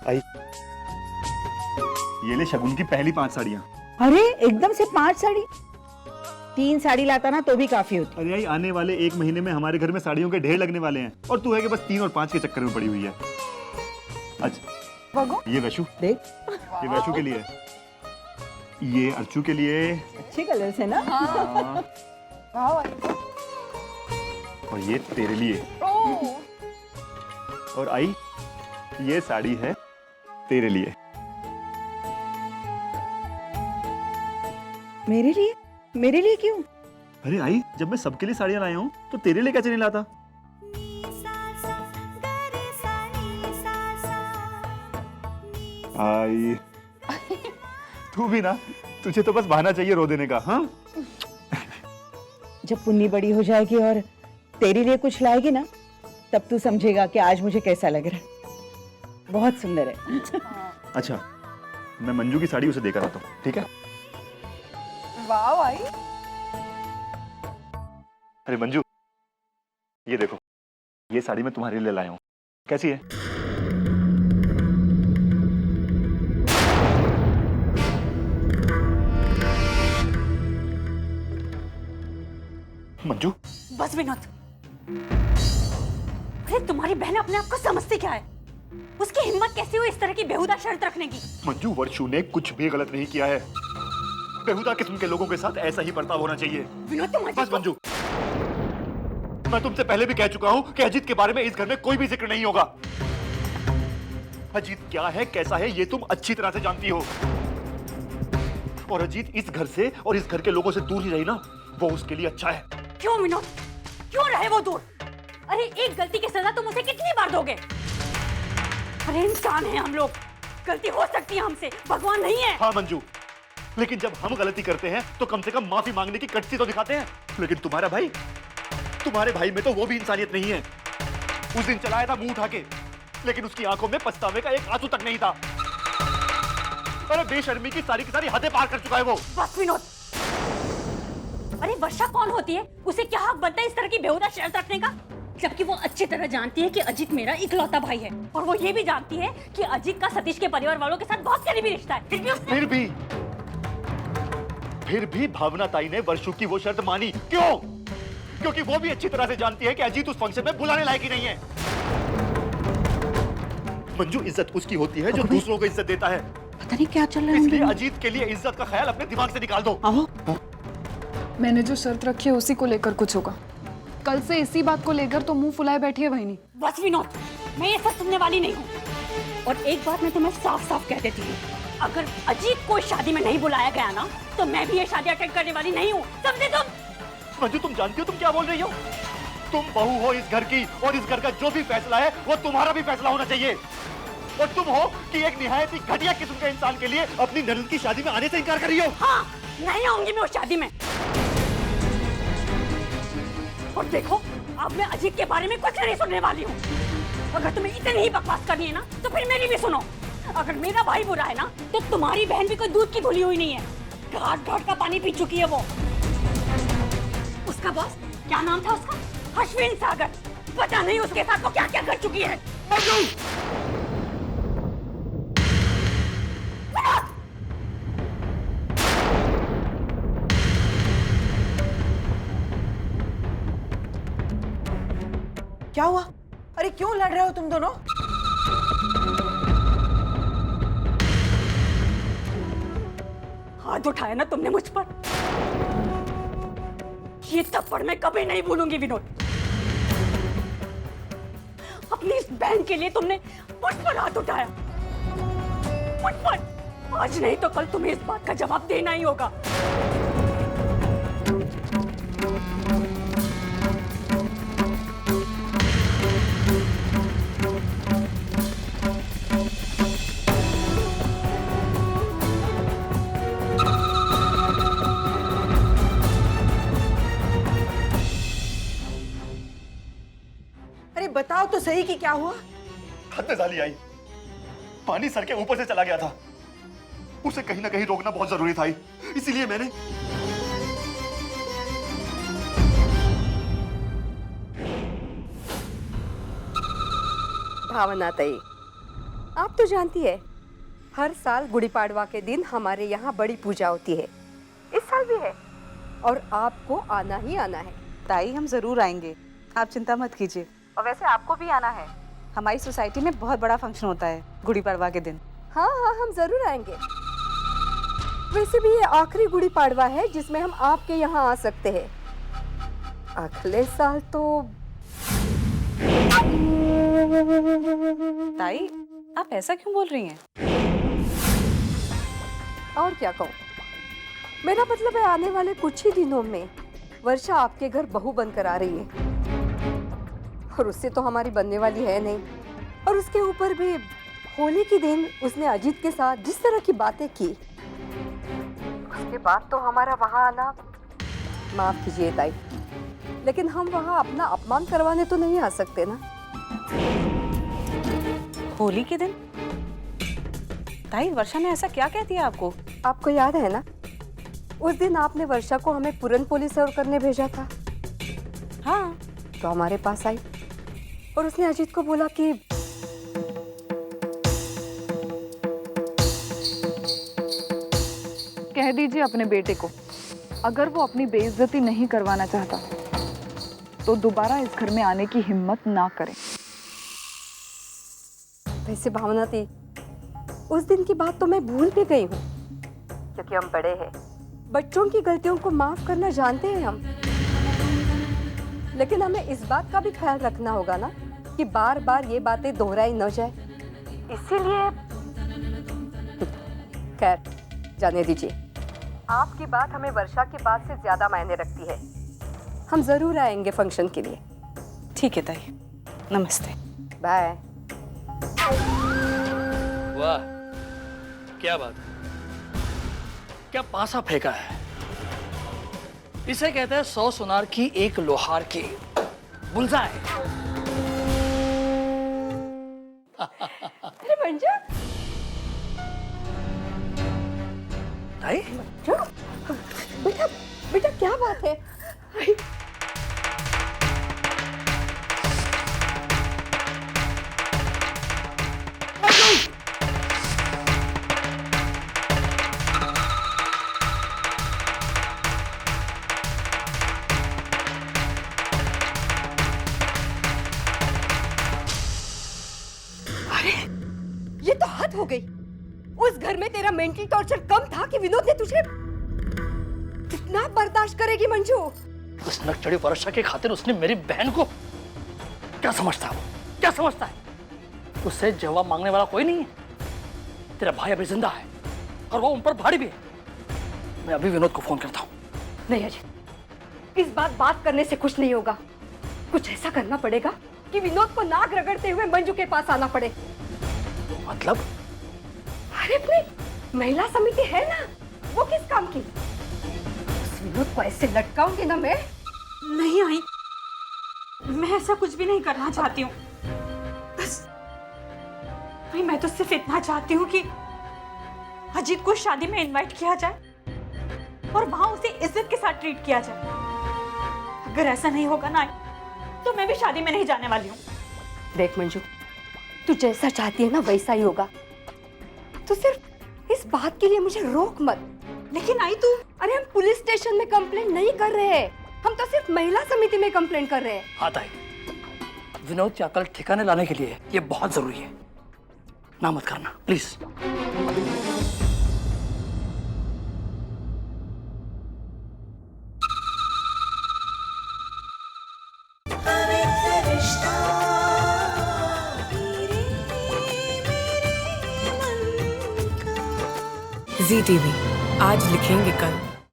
आई, ये ले शगुन की पहली 5 साड़ियाँ। अरे एकदम से 5 साड़ी? 3 साड़ी लाता ना तो भी काफी होती। अरे आई, आने वाले 1 महीने में हमारे घर में साड़ियों के ढेर लगने वाले हैं और तू है कि बस 3 और 5 के चक्कर में पड़ी हुई है। अच्छा ये वैशु देख, ये वैशु के लिए, ये अर्चू के लिए। अच्छे कलर से ना। हाँ। और ये तेरे लिए। और आई, ये साड़ी है तेरे लिए। मेरे लिए? मेरे लिए क्यों? अरे आई, जब मैं सबके लिए साड़ियां लाया हूँ तो तेरे लिए कैसे नहीं लाता? आई, तू भी ना, तुझे तो बस बहाना चाहिए रो देने का। हाँ, जब पुन्नी बड़ी हो जाएगी और तेरे लिए कुछ लाएगी ना, तब तू समझेगा कि आज मुझे कैसा लग रहा है। बहुत सुंदर है। अच्छा, मैं मंजू की साड़ी उसे देकर आता हूँ, ठीक है? वाह भाई। अरे मंजू, ये देखो, ये साड़ी मैं तुम्हारे लिए लाया हूँ, कैसी है? मंजू, बस विनोद, अरे तुम्हारी बहन अपने आप को समझती क्या है? उसकी हिम्मत कैसी हुई इस तरह की बेहुदा शर्त रखने की? मंजू, वर्षु ने कुछ भी गलत नहीं किया है। बेहुदा किस्म के लोगों के साथ ऐसा ही बर्ताव होना चाहिए। विनोद तुम बस मंजू, मैं तुमसे पहले भी कह चुका हूं कि अजीत के बारे में इस घर में कोई भी जिक्र नहीं होगा। अजीत क्या है, कैसा है, ये तुम अच्छी तरह से जानती हो। और अजीत इस घर से और इस घर के लोगों से दूर ही रही ना, वो उसके लिए अच्छा है। क्यों विनोद, क्यों रहे वो दूर? अरे एक गलती की सजा तुम उसे कितनी बार दोगे? अरे इंसान हैं हम लोग, गलती हो सकती है हमसे, भगवान नहीं है। हाँ मंजू, लेकिन जब हम गलती करते हैं तो कम से कम माफी मांगने की कटसी तो दिखाते हैं। लेकिन तुम्हारे भाई में तो वो भी इंसानियत नहीं है। उस दिन चलाया था मुंह उठा के, लेकिन उसकी आंखों में पछतावे का एक आंसू तक नहीं था। अरे बेशर्मी की सारी हदें पार कर चुका है वो। बस विनोद, अरे वर्षा कौन होती है? उसे क्या हक बनता है इस तरह की बेहुदा शर्त रखने का? जबकि वो अच्छी तरह जानती है कि अजीत मेरा इकलौता भाई है, और वो ये भी जानती है कि अजीत का सतीश के परिवार वालों के साथ बहुत करीबी रिश्ता है। फिर भी भावना ताई ने वर्षु की वो शर्त मानी। क्यों? क्योंकि वो भी अच्छी तरह से जानती है कि अजीत उस फंक्शन में बुलाने लायक ही नहीं है। मंजू, इज्जत उसकी होती है जो दूसरों को इज्जत देता है। पता नहीं क्या चल रहा है। इसलिए अजीत के लिए इज्जत का ख्याल अपने दिमाग से निकाल दो। मैंने जो शर्त रखी है उसी को लेकर कुछ होगा। कल से इसी बात को लेकर तो मुंह फुलाए बैठी है वहीनी। बस विनोद, मैं ये सब सुनने वाली नहीं हूँ। और एक बात मैं तुम्हें साफ साफ कह देती हूँ, अगर अजीत को शादी में नहीं बुलाया गया ना, तो मैं भी ये शादी अटेंड करने वाली नहीं हूँ, समझे तुम? मंजू, तुम जानती हो तुम क्या बोल रही हो? तुम बहू हो इस घर की, और इस घर का जो भी फैसला है वो तुम्हारा भी फैसला होना चाहिए। और तुम हो कि एक निहायत ही घटिया किस्म के इंसान के लिए अपनी ननद की शादी में आने से इनकार कर रही हो। हाँ, नहीं आऊंगी मैं उस शादी में। और देखो, अब मैं अजीत के बारे में कुछ नहीं सुनने वाली हूँ। अगर तुम्हें इतनी ही बकवास करनी है ना, तो फिर मेरी भी सुनो। अगर मेरा भाई बुरा है ना, तो तुम्हारी बहन भी कोई दूध की धुली हुई नहीं है। घाट घाट का पानी पी चुकी है वो। उसका बॉस, क्या नाम था उसका? अश्विन सागर। पता नहीं उसके साथ वो क्या क्या कर चुकी है। क्या हुआ? अरे क्यों लड़ रहे हो तुम दोनों? हाथ उठाया ना तुमने मुझ पर, ये थप्पड़ मैं कभी नहीं भूलूंगी विनोद। अपनी इस बहन के लिए तुमने मुझ पर हाथ उठाया, मुझ पर। आज नहीं तो कल तुम्हें इस बात का जवाब देना ही होगा। अरे बताओ तो सही कि क्या हुआ? हद साली आई, पानी सर के ऊपर से चला गया था। उसे कहीं ना कहीं रोकना बहुत जरूरी था, इसीलिए मैंने। भावना ताई, आप तो जानती है हर साल गुड़ी पाड़वा के दिन हमारे यहाँ बड़ी पूजा होती है। इस साल भी है और आपको आना ही आना है। ताई हम जरूर आएंगे, आप चिंता मत कीजिए। और वैसे आपको भी आना है, हमारी सोसाइटी में बहुत बड़ा फंक्शन होता है गुड़ी पड़वा के दिन। हाँ हाँ, हम जरूर आएंगे। वैसे भी ये आखिरी गुड़ी पाड़वा है जिसमें हम आपके यहाँ आ सकते हैं। अगले साल तो ताई आप ऐसा क्यों बोल रही हैं? और क्या कहूँ, मेरा मतलब है आने वाले कुछ ही दिनों में वर्षा आपके घर बहू बनकर आ रही है और उससे तो हमारी बनने वाली है नहीं। और उसके ऊपर भी होली के दिन उसने अजीत के साथ जिस तरह की बातें की, उसके बाद तो हमारा वहां आना, माफ कीजिए ताई, लेकिन हम वहां अपना अपमान करवाने तो नहीं आ सकते ना। होली के दिन? ताई वर्षा ने ऐसा क्या कह दिया आपको? आपको याद है ना, उस दिन आपने वर्षा को हमें पूरन पोली सर्व करने भेजा था। हाँ, तो हमारे पास आई और उसने अजीत को बोला कि कह दीजिए अपने बेटे को, अगर वो अपनी बेइज्जती नहीं करवाना चाहता तो दोबारा इस घर में आने की हिम्मत ना करे। वैसे भावना थी, उस दिन की बात तो मैं भूल भी गई हूँ, क्योंकि हम बड़े हैं, बच्चों की गलतियों को माफ करना जानते हैं हम। लेकिन हमें इस बात का भी ख्याल रखना होगा ना कि बार बार ये बातें दोहराई न जाए। इसीलिए खैर जाने दीजिए, आपकी बात हमें वर्षा की बात से ज्यादा मायने रखती है। हम जरूर आएंगे फंक्शन के लिए। ठीक है ताई, नमस्ते। बाय। वाह, क्या बात है, क्या पासा फेंका है। इसे कहते हैं 100 सुनार की एक लोहार की बुलजाए। अरे मंजू, ताई बेटा बेटा क्या बात है? ये तो हद हो गई। उस घर में तेरा मेंटल टॉर्चर कम था कि विनोद ने तुझे कितना बर्दाश्त करेगी मंजू? उस नकचड़ी वर्षा के खातिर उसने मेरी बहन को क्या समझता है? वो क्या समझता है? उससे जवाब मांगने वाला कोई नहीं है। तेरा भाई अभी जिंदा है और वो उन पर भारी भी है। मैं अभी विनोद को फोन करता हूँ। नहीं अजय, इस बात करने से कुछ नहीं होगा। कुछ ऐसा करना पड़ेगा कि विनोद को नाक रगड़ते हुए मंजू के पास आना पड़े। मतलब? अरे अपनी महिला समिति है ना, वो किस काम की? उस विनोद को ऐसे लटकाऊंगी ना मैं। नहीं आई, मैं ऐसा कुछ भी नहीं करना चाहती हूँ। बस भाई, मैं तो सिर्फ इतना चाहती हूँ कि अजीत को शादी में इनवाइट किया जाए और वहां उसे इज्जत के साथ ट्रीट किया जाए। अगर ऐसा नहीं होगा ना तो मैं भी शादी में नहीं जाने वाली हूँ। देख मंजू, तू जैसा चाहती है ना वैसा ही होगा। तो सिर्फ इस बात के लिए मुझे रोक मत। लेकिन आई तू, अरे हम पुलिस स्टेशन में कंप्लेंट नहीं कर रहे हैं, हम तो सिर्फ महिला समिति में कंप्लेंट कर रहे हैं। हाँ ताई, विनोद की अकल ठिकाने लाने के लिए ये बहुत जरूरी है। ना मत करना प्लीज। ZTV, आज लिखेंगे कल।